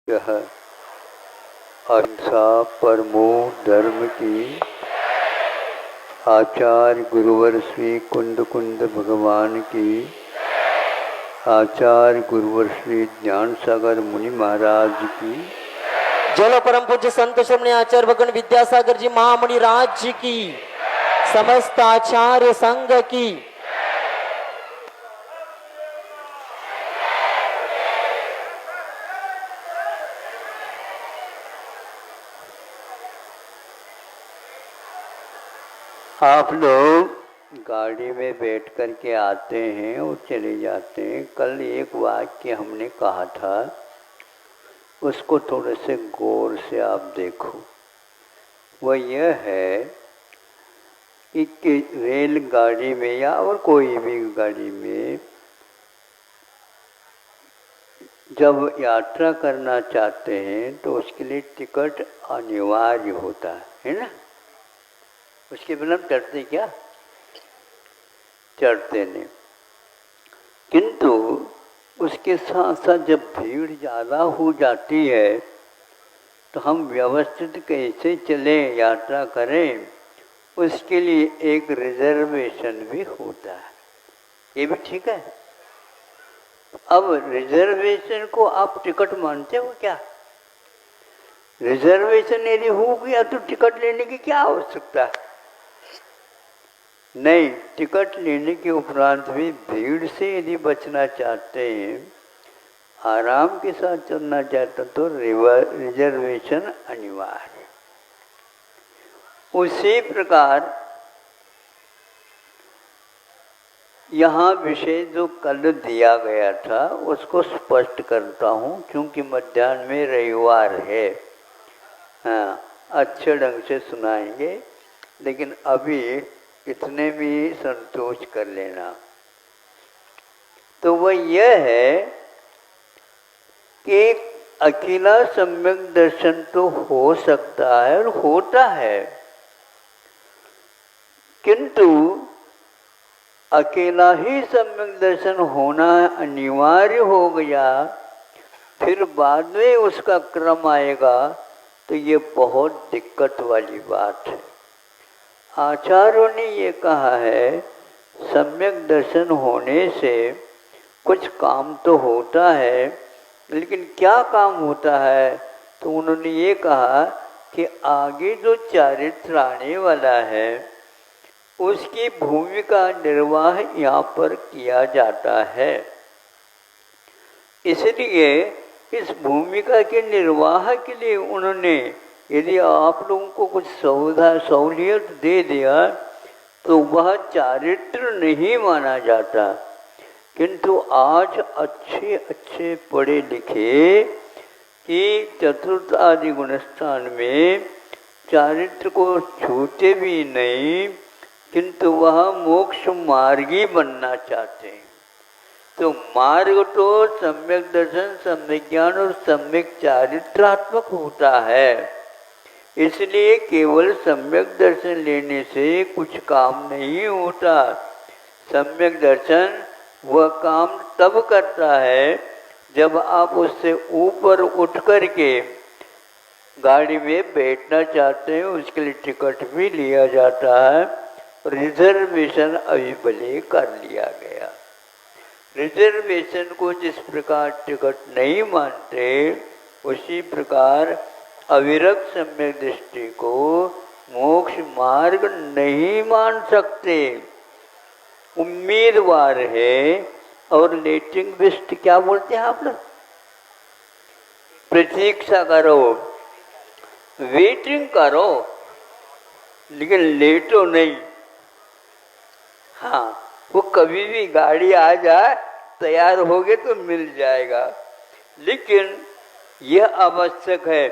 यह अहिंसा परमो धर्म की आचार्य गुरुवर श्री कुंद कुंद भगवान की आचार्य गुरुवर श्री ज्ञान सागर मुनि महाराज की जल परम पूज्य संत श्रमणी आचार्य भगवान विद्यासागर जी महामुनि राज जी की समस्त आचार्य संघ की आप लोग गाड़ी में बैठ कर के आते हैं और चले जाते हैं। कल एक वाक्य हमने कहा था, उसको थोड़े से गौर से आप देखो। वह यह है कि रेलगाड़ी में या और कोई भी गाड़ी में जब यात्रा करना चाहते हैं तो उसके लिए टिकट अनिवार्य होता है ना। उसके बिना चढ़ते क्या? चढ़ते नहीं। किंतु उसके साथ साथ जब भीड़ ज़्यादा हो जाती है तो हम व्यवस्थित कैसे चलें, यात्रा करें, उसके लिए एक रिजर्वेशन भी होता है। ये भी ठीक है। अब रिजर्वेशन को आप टिकट मानते हो क्या? रिजर्वेशन यदि हो गया तो टिकट लेने की क्या आवश्यकता है? नहीं, टिकट लेने के उपरांत भी भीड़ से यदि बचना चाहते हैं, आराम के साथ चलना चाहते हैं तो रिजर्वेशन अनिवार्य। उसी प्रकार यहाँ विषय जो कल दिया गया था उसको स्पष्ट करता हूँ, क्योंकि मध्याह्न में रविवार है। हाँ, अच्छे ढंग से सुनाएंगे, लेकिन अभी इतने भी संतोष कर लेना। तो वह यह है कि अकेला सम्यक दर्शन तो हो सकता है और होता है, किंतु अकेला ही सम्यक दर्शन होना अनिवार्य हो गया, फिर बाद में उसका क्रम आएगा, तो ये बहुत दिक्कत वाली बात है। आचार्यों ने ये कहा है, सम्यक दर्शन होने से कुछ काम तो होता है, लेकिन क्या काम होता है? तो उन्होंने ये कहा कि आगे जो चरित्र आने वाला है उसकी भूमिका निर्वाह यहाँ पर किया जाता है। इसलिए इस भूमिका के निर्वाह के लिए उन्होंने यदि आप लोगों को कुछ सहूलियत दे दिया तो वह चारित्र नहीं माना जाता। किंतु आज अच्छे अच्छे पढ़े लिखे कि चतुर्थ आदि गुणस्थान में चारित्र को छूते भी नहीं, किंतु वह मोक्ष मार्गी बनना चाहते हैं। तो मार्ग तो सम्यक दर्शन, सम्यक ज्ञान और सम्यक चारित्रात्मक होता है। इसलिए केवल सम्यक दर्शन लेने से कुछ काम नहीं होता। सम्यक दर्शन वह काम तब करता है जब आप उससे ऊपर उठ कर के गाड़ी में बैठना चाहते हैं। उसके लिए टिकट भी लिया जाता है। रिजर्वेशन अभी भले कर लिया गया। रिजर्वेशन को जिस प्रकार टिकट नहीं मानते, उसी प्रकार अविरक्त सम्यक दृष्टि को मोक्ष मार्ग नहीं मान सकते। उम्मीदवार है और लेटिंग लिस्ट क्या बोलते हैं आप लोग? प्रतीक्षा करो, वेटिंग करो, लेकिन लेटो नहीं। हाँ, वो कभी भी गाड़ी आ जाए, तैयार हो गए तो मिल जाएगा, लेकिन यह आवश्यक है।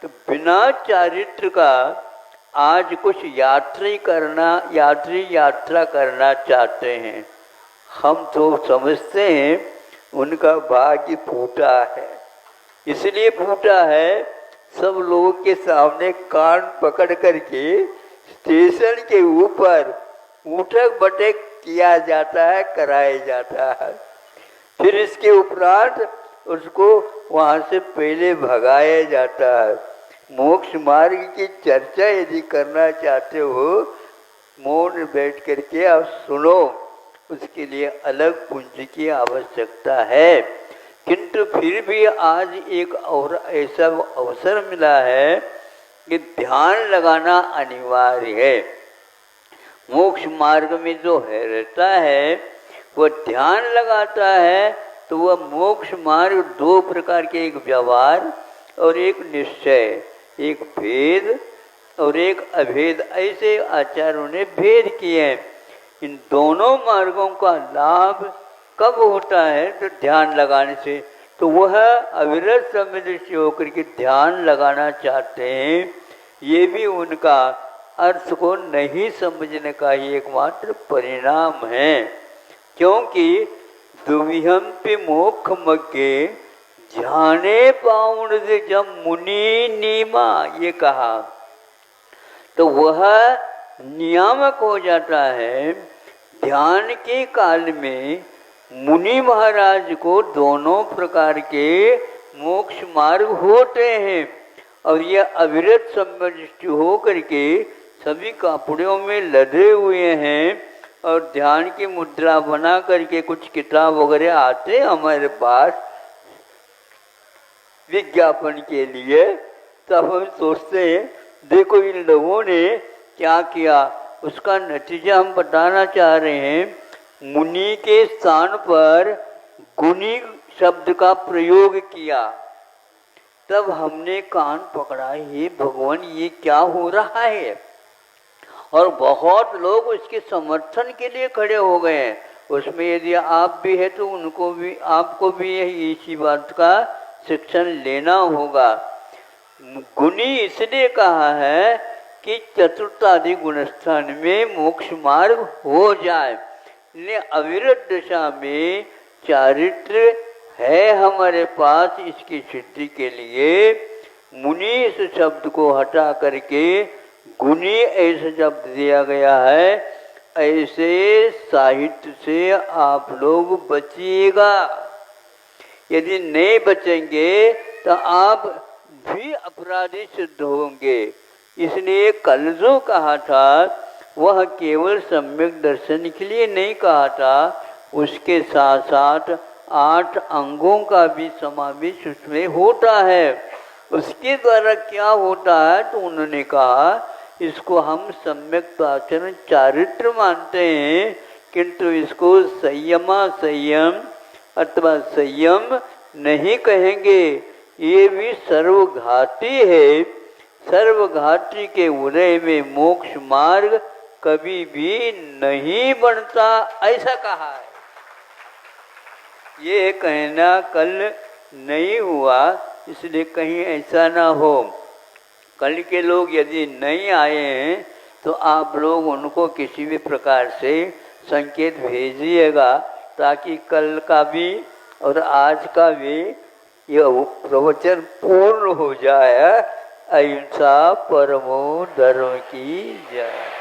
तो बिना चारित्र का आज कुछ यात्री यात्रा करना चाहते हैं, हम तो समझते हैं उनका भाग्य फूटा है। इसलिए फूटा है, सब लोगों के सामने कान पकड़ करके स्टेशन के ऊपर उठक बैठक किया जाता है, कराया जाता है। फिर इसके उपरांत उसको वहाँ से पहले भगाया जाता है। मोक्ष मार्ग की चर्चा यदि करना चाहते हो, मौन बैठ करके आप सुनो, उसके लिए अलग पूंजी की आवश्यकता है। किंतु फिर भी आज एक और ऐसा अवसर मिला है कि ध्यान लगाना अनिवार्य है। मोक्ष मार्ग में जो है रहता है वह ध्यान लगाता है, तो वह मोक्ष मार्ग दो प्रकार के, एक व्यवहार और एक निश्चय, एक भेद और एक अभेद, ऐसे आचार्यों ने भेद किए हैं। इन दोनों मार्गों का लाभ कब होता है? तो ध्यान लगाने से। तो वह अविरत समदृष्टि होकर के ध्यान लगाना चाहते हैं, ये भी उनका अर्थ को नहीं समझने का ही एकमात्र परिणाम है। क्योंकि दुविहंपि मोक्ष मग्गे ध्याने पाउण जब मुनि नीमा, ये कहा, तो वह नियामक हो जाता है। ध्यान के काल में मुनि महाराज को दोनों प्रकार के मोक्ष मार्ग होते हैं, और यह अविरत समदृष्टि हो करके सभी कपड़ों में लदे हुए हैं, और ध्यान की मुद्रा बना करके कुछ किताब वगैरह आते हैं हमारे पास विज्ञापन के लिए। तब हम सोचते हैं देखो इन लोगों ने क्या किया। उसका नतीजा हम बताना चाह रहे हैं। मुनि के स्थान पर गुणी शब्द का प्रयोग किया, तब हमने कान पकड़ा, हे भगवान ये क्या हो रहा है। और बहुत लोग उसके समर्थन के लिए खड़े हो गए हैं। उसमें यदि आप भी है तो उनको भी, आपको भी इसी बात का शिक्षण लेना होगा। गुणी इसलिए कहा है कि चतुर्थादि गुणस्थान में मोक्ष मार्ग हो जाए। अविरत दशा में चारित्र है हमारे पास, इसकी सिद्धि के लिए मुनि इस शब्द को हटा करके गुणी ऐसा शब्द दिया गया है। ऐसे साहित्य से आप लोग बचिएगा। यदि नहीं बचेंगे तो आप भी अपराधी सिद्ध होंगे। इसलिए कल जो कहा था वह केवल सम्यक दर्शन के लिए नहीं कहा था, उसके साथ साथ 8 अंगों का भी समावेश उसमें होता है। उसके द्वारा क्या होता है तो उन्होंने कहा इसको हम सम्यक आचरण चारित्र मानते हैं, किंतु इसको संयमा संयम अथवा संयम नहीं कहेंगे। ये भी सर्वघाती है। सर्वघाती के उदय में मोक्ष मार्ग कभी भी नहीं बनता, ऐसा कहा है। ये कहना कल नहीं हुआ, इसलिए कहीं ऐसा ना हो। कल के लोग यदि नहीं आए हैं तो आप लोग उनको किसी भी प्रकार से संकेत भेजिएगा, ताकि कल का भी और आज का भी यह प्रवचन पूर्ण हो जाए। अहिंसा परमो धर्म की जय।